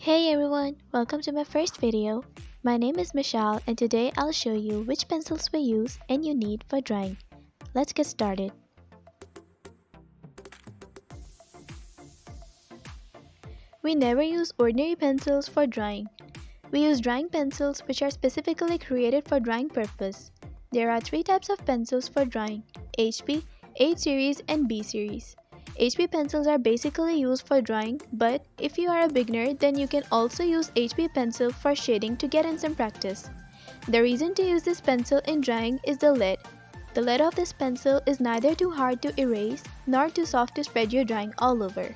Hey everyone, welcome to my first video. My name is Mishal and today I'll show you which pencils we use and you need for drawing. Let's get started. We never use ordinary pencils for drawing. We use drawing pencils which are specifically created for drawing purpose. There are three types of pencils for drawing: HB, H series and B series. HB pencils are basically used for drawing, but if you are a beginner then you can also use HB pencil for shading to get in some practice. The reason to use this pencil in drawing is the lead. The lead of this pencil is neither too hard to erase nor too soft to spread your drawing all over.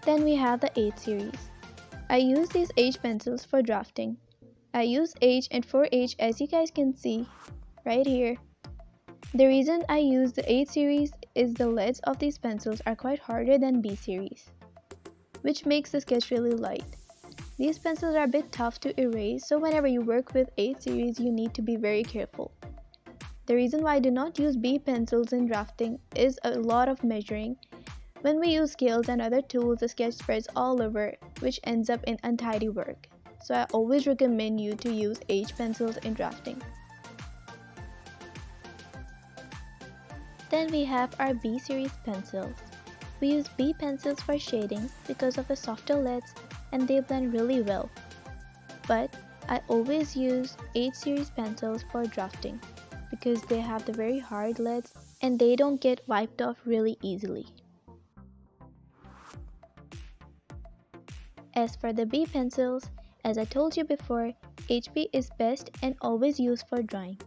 Then we have the H series. I use these H pencils for drafting. I use H and 4H as you guys can see right here. The reason I use the H series is the leads of these pencils are quite harder than B series, which makes the sketch really light. These pencils are a bit tough to erase, so whenever you work with H series you need to be very careful. The reason why I do not use B pencils in drafting is a lot of measuring. When we use scales and other tools, the sketch spreads all over, which ends up in untidy work. So I always recommend you to use H pencils in drafting. Then we have our B series pencils. We use B pencils for shading because of the softer leads and they blend really well. But I always use H series pencils for drafting because they have the very hard leads and they don't get wiped off really easily. As for the B pencils, as I told you before, HB is best and always used for drawing.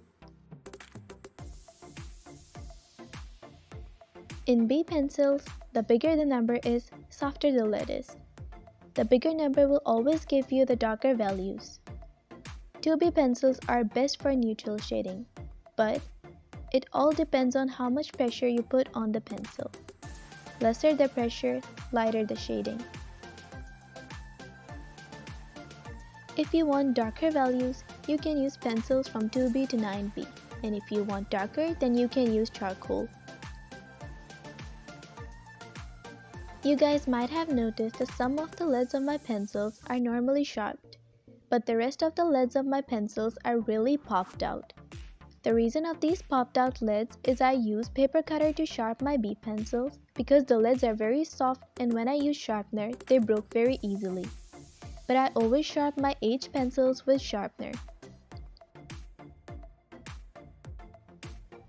In B pencils, the bigger the number is, softer the lead is. The bigger number will always give you the darker values. 2B pencils are best for neutral shading, but it all depends on how much pressure you put on the pencil. Lesser the pressure, lighter the shading. If you want darker values, you can use pencils from 2B to 9B, and if you want darker, then you can use charcoal. You guys might have noticed that some of the leads of my pencils are normally sharpened, but the rest of the leads of my pencils are really popped out. The reason of these popped out leads is I use paper cutter to sharpen my B pencils because the leads are very soft and when I use sharpener, they broke very easily. But I always sharpen my H pencils with sharpener.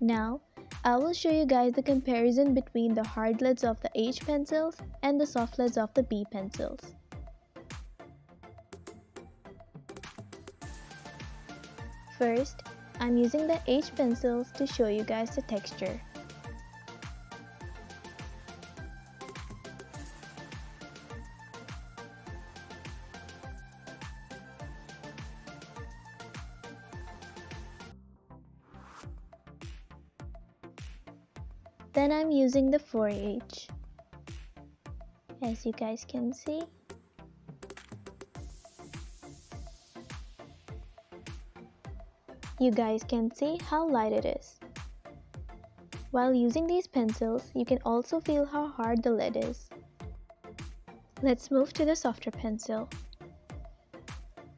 Now, I will show you guys the comparison between the hard leads of the H pencils and the soft leads of the B pencils. First, I'm using the H pencils to show you guys the texture. Then I'm using the 4H. As you guys can see. You guys can see how light it is. While using these pencils, you can also feel how hard the lead is. Let's move to the softer pencil.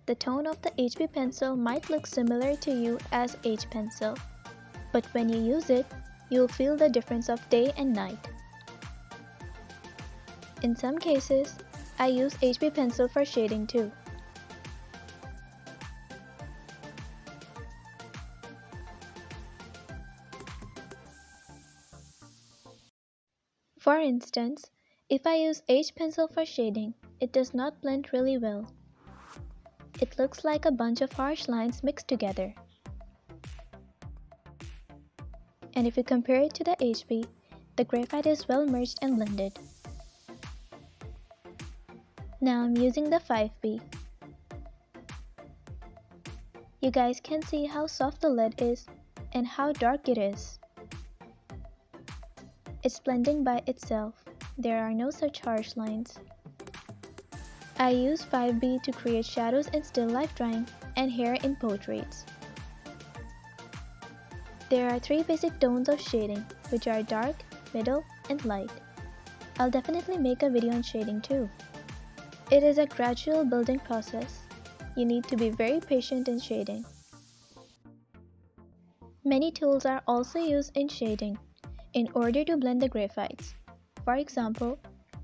The tone of the HB pencil might look similar to you as H pencil, but when you use it, you'll feel the difference of day and night. In some cases, I use HB pencil for shading too. For instance, if I use H pencil for shading, it does not blend really well. It looks like a bunch of harsh lines mixed together. And if you compare it to the HB, the graphite is well merged and blended. Now I'm using the 5B. You guys can see how soft the lead is and how dark it is. It's blending by itself. There are no such harsh lines. I use 5B to create shadows in still life drawing and hair in portraits. There are three basic tones of shading, which are dark, middle, and light. I'll definitely make a video on shading too. It is a gradual building process. You need to be very patient in shading. Many tools are also used in shading in order to blend the graphites. For example,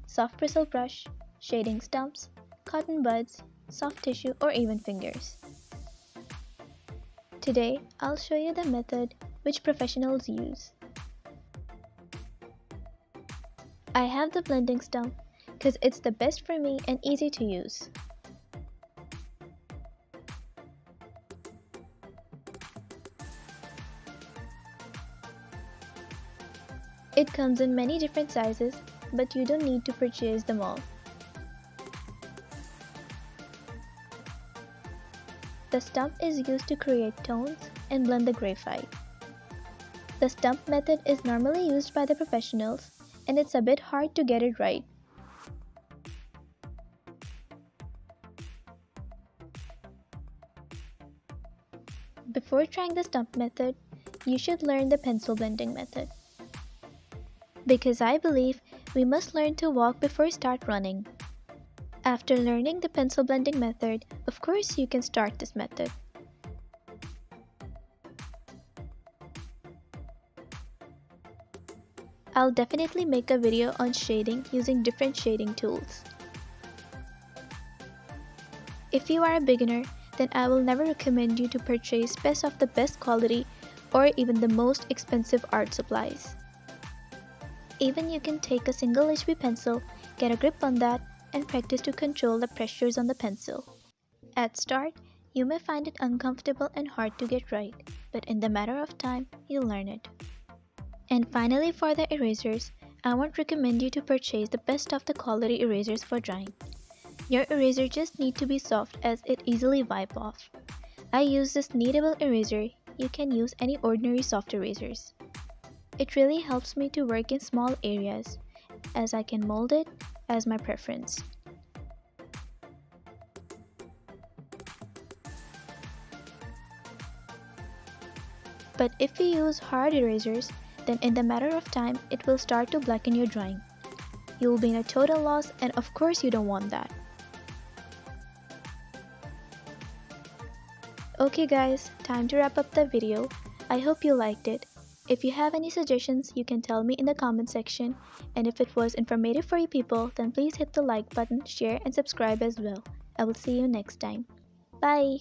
soft bristle brush, shading stumps, cotton buds, soft tissue, or even fingers. Today, I'll show you the method which professionals use. I have the blending stump because it's the best for me and easy to use. It comes in many different sizes, but you don't need to purchase them all. The stump is used to create tones and blend the graphite. The stump method is normally used by the professionals, and it's a bit hard to get it right. Before trying the stump method, you should learn the pencil blending method. Because I believe we must learn to walk before start running. After learning the pencil blending method, of course you can start this method. I'll definitely make a video on shading using different shading tools. If you are a beginner, then I will never recommend you to purchase best of the best quality or even the most expensive art supplies. Even you can take a single HB pencil, get a grip on that, and practice to control the pressures on the pencil. At start, you may find it uncomfortable and hard to get right, but in the matter of time, you'll learn it. And finally, for the erasers, I won't recommend you to purchase the best of the quality erasers for drawing. Your eraser just need to be soft as it easily wipe off. I use this kneadable eraser. You can use any ordinary soft erasers. It really helps me to work in small areas, as I can mold it as my preference. But if you use hard erasers, then in the matter of time, it will start to blacken your drawing. You will be in a total loss, and of course you don't want that. Okay guys, time to wrap up the video. I hope you liked it. If you have any suggestions, you can tell me in the comment section, and if it was informative for you people, then please hit the like button, share and subscribe as well. I will see you next time. Bye!